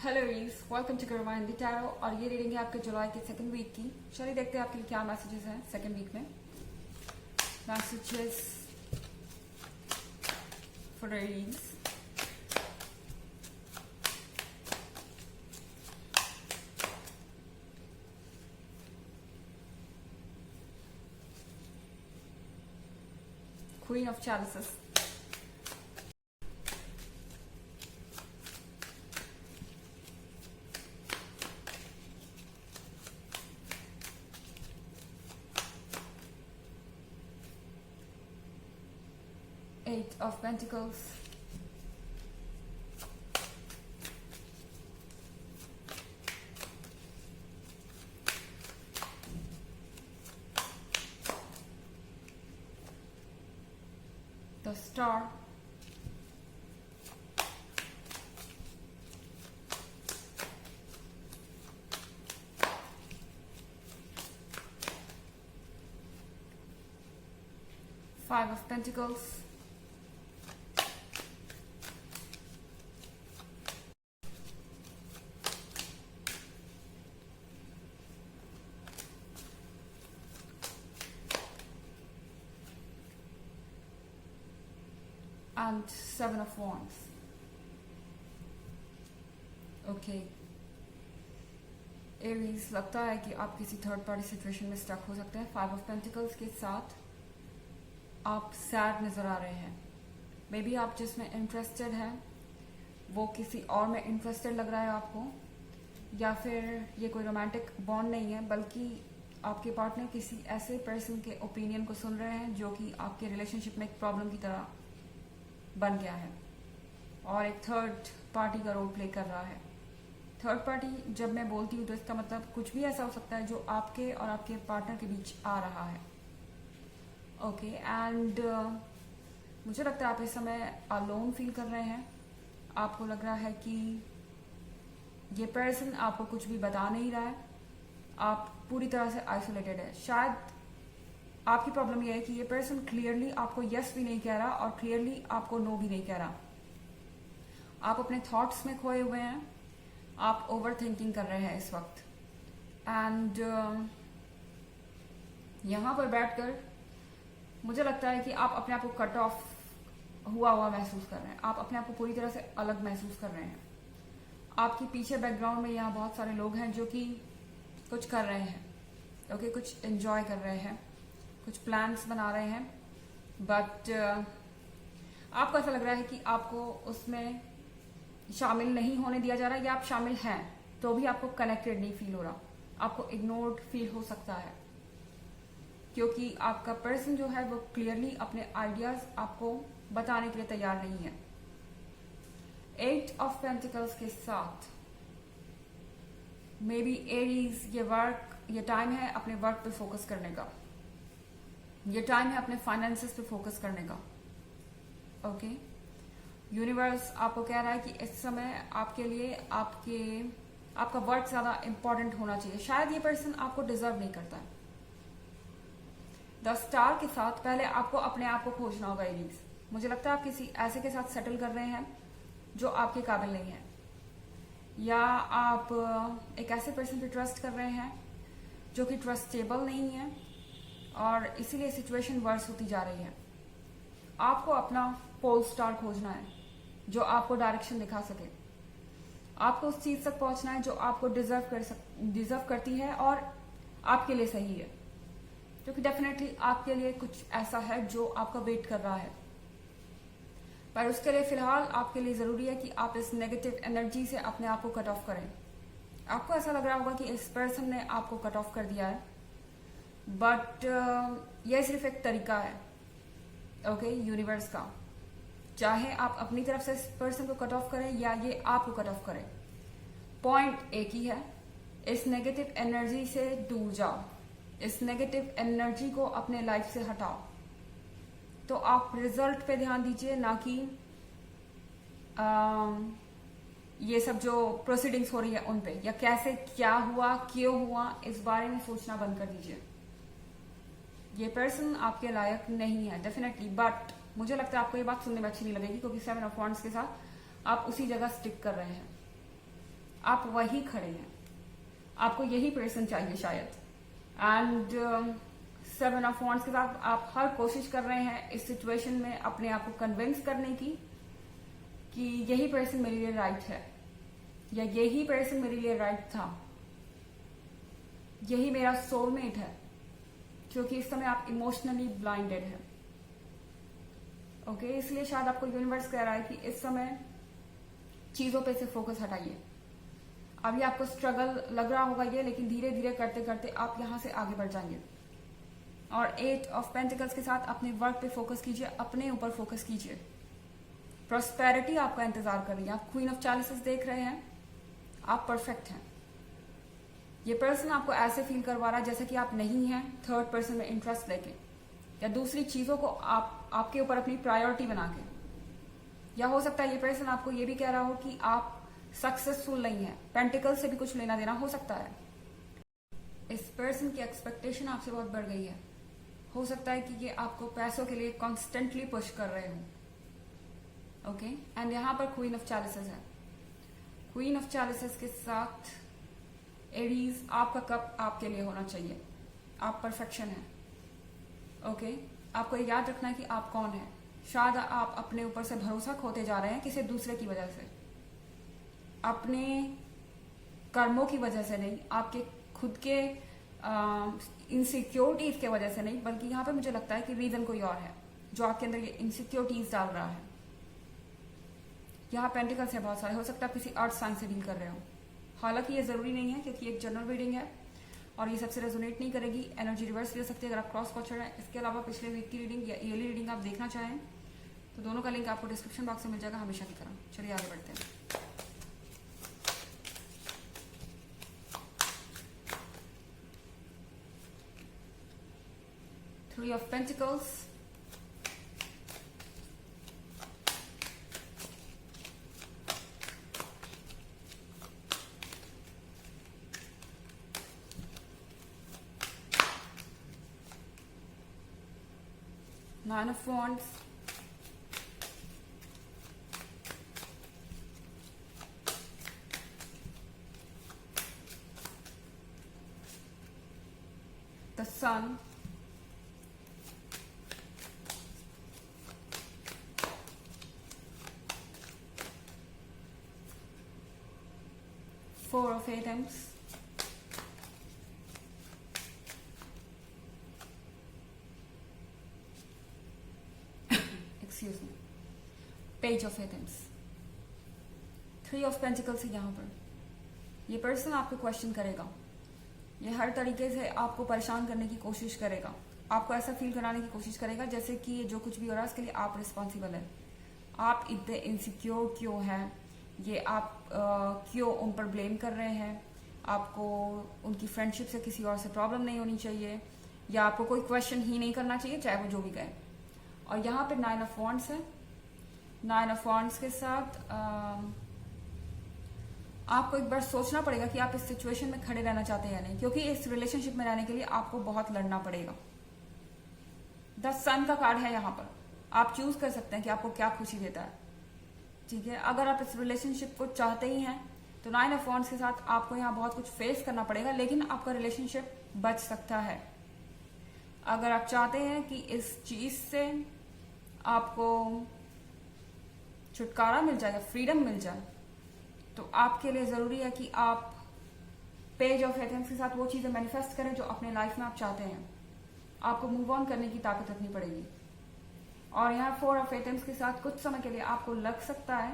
Hello रीज, welcome to Gurumaan the tarot. और ये रीडिंग है आपके जुलाई के सेकंड वीक की। चलिए देखते हैं आपके लिए क्या मैसेजेस हैं सेकंड वीक में। मैसेजेस फॉर रीज। Queen of chalices, Eight of Pentacles, the Star, Five of Pentacles, and Seven of Wands. Okay Aries, लगता है कि आप किसी थर्ड पार्टी सिचुएशन में स्टक हो सकते हैं। फाइव ऑफ पेंटिकल्स के साथ आप सैड नजर आ रहे हैं। मे बी आप जिसमें इंटरेस्टेड हैं वो किसी और में इंटरेस्टेड लग रहा है आपको, या फिर ये कोई रोमांटिक बॉन्ड नहीं है बल्कि आपके पार्टनर किसी ऐसे पर्सन के ओपिनियन को सुन रहे हैं जो कि आपके रिलेशनशिप में एक प्रॉब्लम की तरह बन गया है और एक थर्ड पार्टी का रोल प्ले कर रहा है। थर्ड पार्टी जब मैं बोलती हूँ तो इसका मतलब कुछ भी ऐसा हो सकता है जो आपके और आपके पार्टनर के बीच आ रहा है। ओके एंड मुझे लगता है आप इस समय अलोन फील कर रहे हैं। आपको लग रहा है कि ये पर्सन आपको कुछ भी बता नहीं रहा है, आप पूरी तरह से आइसोलेटेड है। शायद आपकी प्रॉब्लम यह है कि ये पर्सन क्लियरली आपको यस भी नहीं कह रहा और क्लियरली आपको नो भी नहीं कह रहा। आप अपने थॉट्स में खोए हुए हैं, आप ओवर थिंकिंग कर रहे हैं इस वक्त। एंड यहां पर बैठकर मुझे लगता है कि आप अपने आप को कट ऑफ हुआ महसूस कर रहे हैं। आप अपने आप को पूरी तरह से अलग महसूस कर रहे हैं। आपके पीछे बैकग्राउंड में यहाँ बहुत सारे लोग हैं जो कि कुछ कर रहे हैं, ओके, कुछ एंजॉय कर रहे हैं, कुछ प्लान्स बना रहे हैं, बट आपको ऐसा लग रहा है कि आपको उसमें शामिल नहीं होने दिया जा रहा है, या आप शामिल हैं तो भी आपको कनेक्टेड नहीं फील हो रहा, आपको इग्नोर्ड फील हो सकता है क्योंकि आपका पर्सन जो है वो क्लियरली अपने आइडियाज आपको बताने के लिए तैयार नहीं है। एट ऑफ पेंटिकल्स के साथ मे बी एरीज, ये टाइम है अपने वर्क पे फोकस करने का, ये टाइम है अपने फाइनेंसेस पे फोकस करने का। ओके, यूनिवर्स आपको कह रहा है कि इस समय आपके लिए आपका वर्क ज्यादा इंपॉर्टेंट होना चाहिए। शायद ये पर्सन आपको डिजर्व नहीं करता है। द स्टार के साथ पहले आपको अपने आप को खोजना होगा एरीज। मुझे लगता है आप किसी ऐसे के साथ सेटल कर रहे हैं जो आपके काबिल नहीं है, या आप एक ऐसे पर्सन पे ट्रस्ट कर रहे हैं जो कि ट्रस्टेबल नहीं है और इसीलिए सिचुएशन वर्स होती जा रही है। आपको अपना पोल स्टार खोजना है जो आपको डायरेक्शन दिखा सके। आपको उस चीज तक पहुंचना है जो आपको डिजर्व करती है और आपके लिए सही है, क्योंकि डेफिनेटली आपके लिए कुछ ऐसा है जो आपका वेट कर रहा है। पर उसके लिए फिलहाल आपके लिए जरूरी है कि आप इस नेगेटिव एनर्जी से अपने आप को कट ऑफ करें। आपको ऐसा लग रहा होगा कि इस पर्सन ने आपको कट ऑफ कर दिया है, बट यह सिर्फ एक तरीका है, ओके, यूनिवर्स का। चाहे आप अपनी तरफ से इस पर्सन को कट ऑफ करें या ये आपको कट ऑफ करें, पॉइंट एक ही है। इस नेगेटिव एनर्जी से दूर जाओ, इस नेगेटिव एनर्जी को अपने लाइफ से हटाओ। तो आप रिजल्ट पे ध्यान दीजिए, ना कि ये सब जो प्रोसीडिंग्स हो रही है उन पे, या कैसे क्या हुआ क्यों हुआ इस बारे में सोचना बंद कर दीजिए। ये पर्सन आपके लायक नहीं है डेफिनेटली, बट मुझे लगता है आपको ये बात सुनने में अच्छी नहीं लगेगी क्योंकि 7 ऑफ वांड्स के साथ आप उसी जगह स्टिक कर रहे हैं। आप वही खड़े हैं, आपको यही पर्सन चाहिए शायद। एंड 7 ऑफ वॉन्ड्स के साथ आप हर कोशिश कर रहे हैं इस सिचुएशन में अपने आप को कन्विंस करने की कि यही पर्सन मेरे लिए राइट है, या यही पर्सन मेरे लिए राइट था, यही मेरा सोलमेट है, क्योंकि इस समय आप इमोशनली ब्लाइंडेड हैं। ओके, इसलिए शायद आपको यूनिवर्स कह रहा है कि इस समय चीजों पे से फोकस हटाइए। अभी आपको स्ट्रगल लग रहा होगा ये, लेकिन धीरे धीरे करते करते आप यहां से आगे बढ़ जाएंगे। और 8 ऑफ पेंटिकल्स के साथ अपने वर्क पे फोकस कीजिए, अपने ऊपर फोकस कीजिए। प्रॉस्पेरिटी आपका इंतजार कर रही है। आप क्वीन ऑफ चैलिसेस देख रहे हैं, आप परफेक्ट हैं। ये पर्सन आपको ऐसे फील करवा रहा है जैसे कि आप नहीं हैं, थर्ड पर्सन में इंटरेस्ट लेके, या दूसरी चीजों को आपके ऊपर अपनी प्रायोरिटी बना के। या हो सकता है ये पर्सन आपको ये भी कह रहा हो कि आप सक्सेसफुल नहीं है, पेंटिकल से भी कुछ लेना देना हो सकता है। इस पर्सन की एक्सपेक्टेशन आपसे बहुत बढ़ गई है। हो सकता है कि ये आपको पैसों के लिए कॉन्स्टेंटली पुश कर रहे हो। ओके, एंड यहां पर क्वीन ऑफ चैलिसेस है। क्वीन ऑफ चैलिसेस के साथ एरीज, आपका कप आपके लिए होना चाहिए। आप परफेक्शन है। ओके, आपको ये याद रखना है कि आप कौन है। शायद आप अपने ऊपर से भरोसा खोते जा रहे हैं किसी दूसरे की वजह से, अपने कर्मों की वजह से नहीं, आपके खुद के इनसिक्योरिटीज के वजह से नहीं, बल्कि यहां पे मुझे लगता है कि रीजन कोई और है जो आपके अंदर ये इनसिक्योरिटीज डाल रहा है। यहाँ पेंटिकल्स है बहुत सारे। हो सकता है किसी अर्थ साइन से डील कर रहे हो। हालांकि ये जरूरी नहीं है, क्योंकि एक जनरल रीडिंग है और ये सबसे रेजोनेट नहीं करेगी। एनर्जी रिवर्स भी हो सकती है अगर आप क्रॉस वॉचर हैं। इसके अलावा पिछले वीक की रीडिंग या ईयरली रीडिंग आप देखना चाहें तो दोनों का लिंक आपको डिस्क्रिप्शन बॉक्स में मिल जाएगा, हमेशा की तरह। चलिए आगे बढ़ते हैं। Three of Pentacles, Nine of Wands, the Sun, Four of Atoms, excuse me, Page of Atoms, Three of Pentacles है यहाँ पर। ये पर्सन आपको क्वेश्चन करेगा, ये हर तरीके से आपको परेशान करने की कोशिश करेगा, आपको ऐसा फील कराने की कोशिश करेगा जैसे कि ये जो कुछ भी हो रहा है इसके लिए आप रिस्पॉन्सिबल है। आप इतने इनसिक्योर क्यों हैं, ये आप क्यों उन पर ब्लेम कर रहे हैं, आपको उनकी फ्रेंडशिप से किसी और से प्रॉब्लम नहीं होनी चाहिए, या आपको कोई क्वेश्चन ही नहीं करना चाहिए चाहे वो जो भी कहे। और यहाँ पे 9 ऑफ वॉन्ड्स है। 9 ऑफ वॉन्ड्स के साथ आपको एक बार सोचना पड़ेगा कि आप इस सिचुएशन में खड़े रहना चाहते हैं या नहीं, क्योंकि इस रिलेशनशिप में रहने के लिए आपको बहुत लड़ना पड़ेगा। 10 सन का कार्ड है यहाँ पर। आप चूज कर सकते हैं कि आपको क्या खुशी देता है। ठीक है, अगर आप इस रिलेशनशिप को चाहते ही हैं तो 9 ऑफ वॉन्ड्स के साथ आपको यहाँ बहुत कुछ फेस करना पड़ेगा, लेकिन आपका रिलेशनशिप बच सकता है। अगर आप चाहते हैं कि इस चीज से आपको छुटकारा मिल जाए, फ्रीडम मिल जाए, तो आपके लिए जरूरी है कि आप पेज ऑफ एथेंस के साथ वो चीजें मैनिफेस्ट करें जो अपने लाइफ में आप चाहते हैं। आपको मूव ऑन करने की ताकत रखनी पड़ेगी। और यहाँ 4 ऑफ एथेंस के साथ कुछ समय के लिए आपको लग सकता है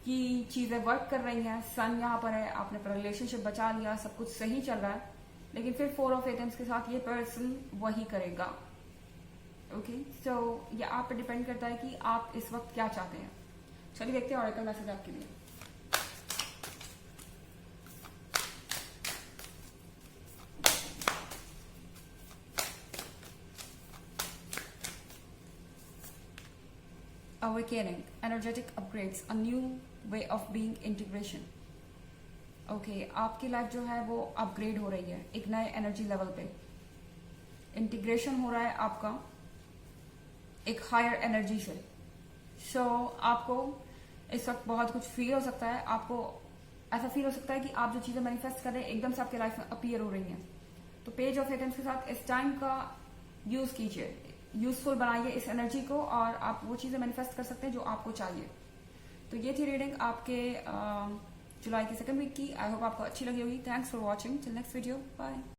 कि चीजें वर्क कर रही हैं, सन यहाँ पर है, आपने अपना रिलेशनशिप बचा लिया, सब कुछ सही चल रहा है, लेकिन फिर 4 ऑफ एथेंस के साथ ये पर्सन वही करेगा। ओके, सो ये आप पे डिपेंड करता है कि आप इस वक्त क्या चाहते हैं। चलिए देखते हैं ऑरेकल मैसेज आपके लिए। Awakening, energetic upgrades, a new way of being, integration. Okay, आपकी लाइफ जो है वो अपग्रेड हो रही है एक नए एनर्जी लेवल पे। इंटीग्रेशन हो रहा है आपका एक हायर एनर्जी से। सो आपको इस वक्त बहुत कुछ फील हो सकता है, आपको ऐसा फील हो सकता है कि आप जो चीजें मैनिफेस्ट कर रहे हैं एकदम से आपके लाइफ में अपीयर हो रही हैं। तो पेज ऑफ एटम्स के साथ इस टाइम का यूज कीजिए, यूजफुल बनाइए इस एनर्जी को, और आप वो चीजें मैनिफेस्ट कर सकते हैं जो आपको चाहिए। तो ये थी रीडिंग आपके जुलाई की सेकंड वीक की। आई होप आपको अच्छी लगी होगी। Thanks for watching. Till next video, bye.